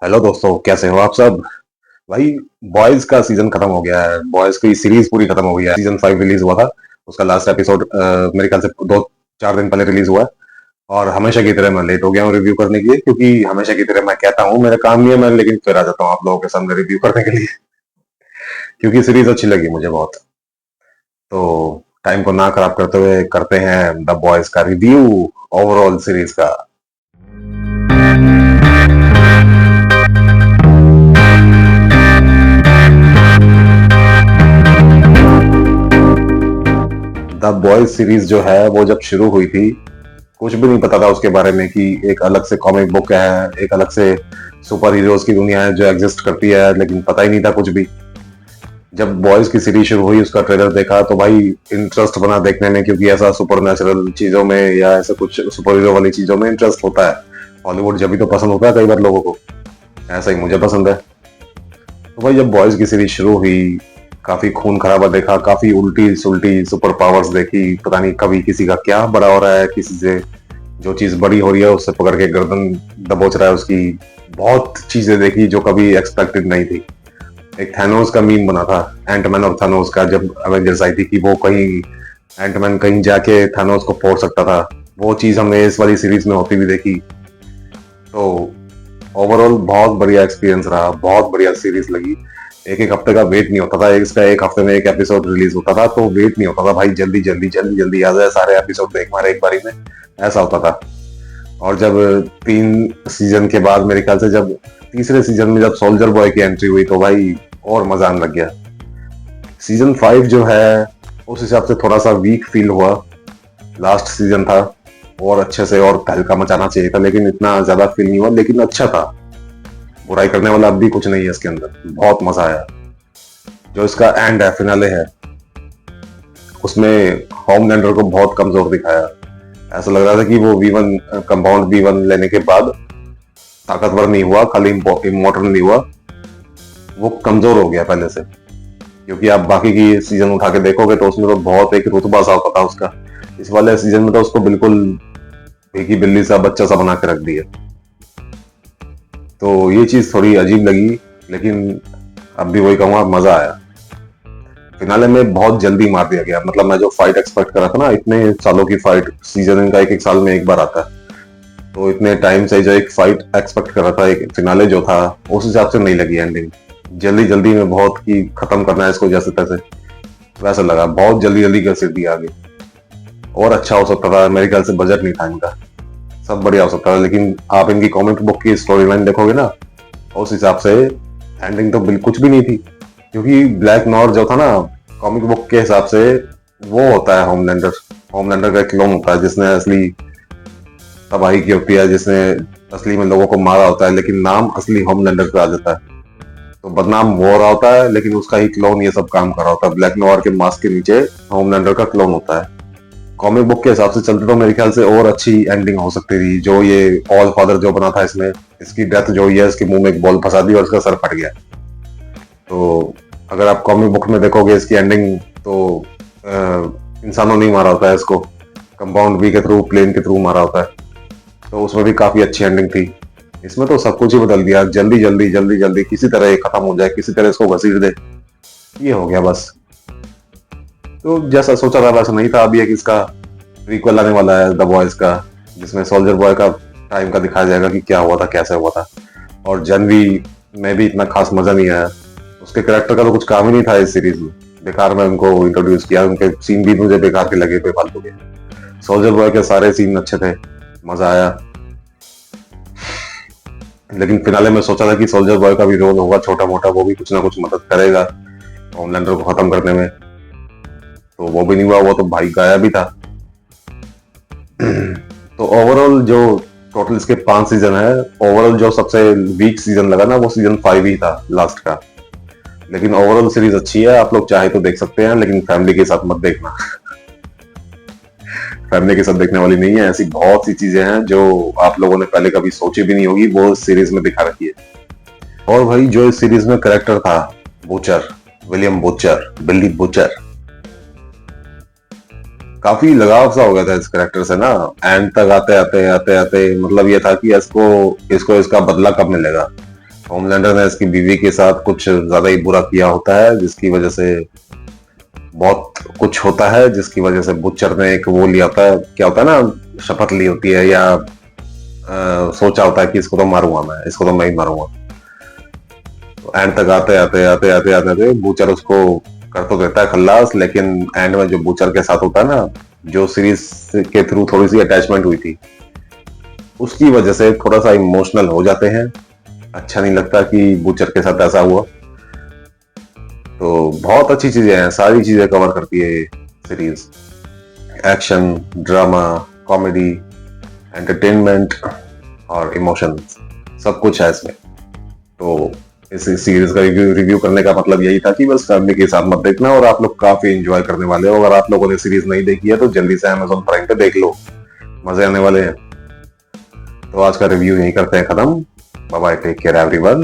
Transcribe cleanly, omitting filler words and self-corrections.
Hello दोस्तों, कैसे हो आप सब। भाई, बॉयज का सीजन खत्म हो गया है। बॉयज की सीरीज पूरी खत्म हो गई है। सीजन 5 रिलीज हुआ था। उसका लास्ट एपिसोड मेरे ख्याल से 2-4 दिन पहले रिलीज हुआ है। और हमेशा की तरह मैं लेट हो गया हूँ रिव्यू करने के लिए, क्योंकि हमेशा की तरह मैं कहता हूँ मेरा काम नहीं है, मैं लेकिन फिर आ जाता हूँ आप लोगों के सामने रिव्यू करने के लिए। क्योंकि सीरीज अच्छी लगी मुझे बहुत। तो टाइम को ना खराब करते हुए करते हैं द बॉयज का रिव्यू, ओवरऑल सीरीज का। द बॉयज सीरीज जो है वो जब शुरू हुई थी, कुछ भी नहीं पता था उसके बारे में कि एक अलग से कॉमिक बुक है, एक अलग से सुपर हीरोज की दुनिया है जो एग्जिस्ट करती है, लेकिन पता ही नहीं था कुछ भी। जब बॉयज की सीरीज शुरू हुई, उसका ट्रेलर देखा तो भाई इंटरेस्ट बना देखने में, क्योंकि ऐसा सुपर नेचुरल चीजों में या ऐसा कुछ सुपर हीरो वाली चीजों में इंटरेस्ट होता है। हॉलीवुड जब भी तो पसंद होता है कई बार लोगों को, ऐसा ही मुझे पसंद है। तो भाई जब बॉयज की सीरीज शुरू हुई, काफी खून खराबा देखा, काफी उल्टी सुल्टी सुपर पावर्स देखी। पता नहीं कभी किसी का क्या बड़ा हो रहा है, किसी से जो चीज बड़ी हो रही है उससे पकड़ के गर्दन दबोच रहा है उसकी। बहुत चीजें देखी जो कभी एक्सपेक्टेड नहीं थी। एक थैनोस का मीम बना था, एंटमैन और थैनोस का, जब अवेंजर्स आई थी कि वो कहीं एंटमैन कहीं जाके थैनोस को फोड़ सकता था। वो चीज हमने इस वाली सीरीज में होती हुई देखी। तो ओवरऑल बहुत बढ़िया एक्सपीरियंस रहा, बहुत बढ़िया सीरीज लगी। एक एक हफ्ते का वेट नहीं होता था, इसका एक हफ्ते में एक एपिसोड रिलीज होता था, तो वेट नहीं होता था भाई, जल्दी जल्दी जल्दी जल्दी आ जाए, सारे एपिसोड देख मारे एक बारी में, ऐसा होता था। और जब 3 सीजन के बाद, मेरे ख्याल से जब तीसरे सीजन में जब सोल्जर बॉय की एंट्री हुई, तो भाई और मजा आने लग गया। सीजन 5 जो है उस हिसाब से थोड़ा सा वीक फील हुआ। लास्ट सीजन था, और अच्छे से और तहलका मचाना चाहिए था, लेकिन इतना ज्यादा फील नहीं हुआ, लेकिन अच्छा था। बुराई करने वाला अब भी कुछ नहीं है इसके अंदर, बहुत मजा आया। जो इसका एंड है, फिनाले है, उसमें होमलैंडर को बहुत कमजोर दिखाया। ऐसा लग रहा था कि वो V1 कंपाउंड B1 लेने के बाद ताकतवर नहीं हुआ, खाली इमोर्टल नहीं हुआ, वो कमजोर हो गया पहले से। क्योंकि आप बाकी की सीजन उठा के देखोगे तो उसमें तो बहुत एक रुतबा सा होता था उसका। इस वाले सीजन में तो उसको बिल्कुल भीगी बिल्ली सा, बच्चा सा बना के रख दिया। तो ये चीज थोड़ी अजीब लगी, लेकिन अब भी वही कहूंगा, मजा आया। फिनाले में बहुत जल्दी मार दिया गया, मतलब मैं जो फाइट एक्सपेक्ट कर रहा था ना, इतने सालों की फाइट, सीजन का एक एक साल में एक बार आता है, तो इतने टाइम से जो एक फाइट एक्सपेक्ट कर रहा था, एक फिनाले जो था, उस हिसाब से नहीं लगी एंडिंग। जल्दी जल्दी में बहुत की खत्म करना है इसको जैसे तैसे, वैसा लगा। बहुत जल्दी जल्दी कर दिया आगे। और अच्छा हो सकता था, मेरे ख्याल से बजट नहीं था इनका, सब बढ़िया हो सकता था, लेकिन आप इनकी कॉमिक बुक की स्टोरी लाइन देखोगे ना, उस हिसाब से एंडिंग तो बिल्कुल कुछ भी नहीं थी। क्योंकि ब्लैक नॉर जो था ना, कॉमिक बुक के हिसाब से वो होता है होमलैंडर। होमलैंडर का क्लोन होता है जिसने असली तबाही की होती है, जिसने असली में लोगों को मारा होता है, लेकिन नाम असली होमलैंडर पे आ जाता है। तो बदनाम वो हो रहा होता है, लेकिन उसका ही क्लोन ये सब काम कर रहा होता है। ब्लैक नोयर के मास्क के नीचे होमलैंडर का क्लोन होता है। कॉमिक बुक के हिसाब से चलते तो मेरे ख्याल से और अच्छी एंडिंग हो सकती थी। जो ये ऑल फादर जो बना था इसमें, इसकी डेथ जो हुई है, इसके मुंह में एक बॉल फंसा दी और इसका सर फट गया। तो अगर आप कॉमिक बुक में देखोगे इसकी एंडिंग, तो इंसानों नहीं मारा होता है इसको, कंपाउंड बी के थ्रू, प्लेन के थ्रू मारा होता है। तो उसमें भी काफी अच्छी एंडिंग थी। इसमें तो सब कुछ ही बदल दिया, जल्दी जल्दी जल्दी जल्दी, किसी तरह ये खत्म हो जाए, किसी तरह इसको घसीट दे, ये हो गया बस। तो जैसा सोचा था वैसा नहीं था। अभी एक इसका प्रीक्वल आने वाला है द बॉयज का, जिसमें सोल्जर बॉय का टाइम का दिखाया जाएगा कि क्या हुआ था, कैसे हुआ था। और जनवी में भी इतना खास मजा नहीं आया, उसके कैरेक्टर का तो कुछ काम ही नहीं था इस सीरीज में। बेकार में उनको इंट्रोड्यूस किया, उनके सीन भी मुझे बेकार के लगे, बेफालतू के। सोल्जर बॉय के सारे सीन अच्छे थे, मजा आया। लेकिन फिनाले में सोचा था कि सोल्जर बॉय का भी रोल होगा छोटा मोटा, वो भी कुछ ना कुछ मदद करेगा होमलैंडर को खत्म करने में। तो वो भी नहीं हुआ, वो तो भाई गाया भी था। तो ओवरऑल जो टोटल इसके 5 सीजन है, ओवरऑल जो सबसे वीक सीजन लगा ना, वो सीजन 5 ही था लास्ट का। लेकिन ओवरऑल सीरीज अच्छी है, आप लोग चाहे तो देख सकते हैं, लेकिन फैमिली के साथ मत देखना। फैमिली के साथ देखने वाली नहीं है। ऐसी बहुत सी चीजें हैं जो आप लोगों ने पहले कभी सोची भी नहीं होगी, वो सीरीज में दिखा रखी है। और भाई जो इस सीरीज में करेक्टर था, Butcher, William Butcher, Billy Butcher, काफी लगाव सा हो गया था इस करेक्टर से ना। एंड तक आते आते आते आते मतलब ये था कि इसको इसको इसका बदला कब मिलेगा। होमलैंडर ने इसकी बीवी के साथ कुछ ज्यादा ही बुरा किया होता है, जिसकी वजह से बहुत कुछ होता है, जिसकी वजह से बुचर ने एक वो लिया होता है, क्या होता है ना, शपथ ली होती है या सोचा होता है कि इसको तो मारूंगा मैं, इसको तो मैं ही मारूंगा। तो एंड तक आते आते आते आते आते आते बूचर उसको कर तो देता है खल्लास, लेकिन एंड में जो बूचर के साथ होता है ना, जो सीरीज के थ्रू थोड़ी सी अटैचमेंट हुई थी, उसकी वजह से थोड़ा सा इमोशनल हो जाते हैं। अच्छा नहीं लगता कि बूचर के साथ ऐसा हुआ। तो बहुत अच्छी चीजें हैं, सारी चीजें कवर करती है ये series. Action, drama, comedy, entertainment और इमोशन, सब कुछ है इसमें। तो इस सीरीज का रिव्यू करने का मतलब यही था कि बस फैमिली के साथ मत देखना, और आप लोग काफी एंजॉय करने वाले हो। अगर आप लोगों ने सीरीज नहीं देखी है तो जल्दी से Amazon प्राइम पे देख लो, मजे आने वाले हैं। तो आज का रिव्यू यही करते हैं खत्म। Bye bye, take care everyone.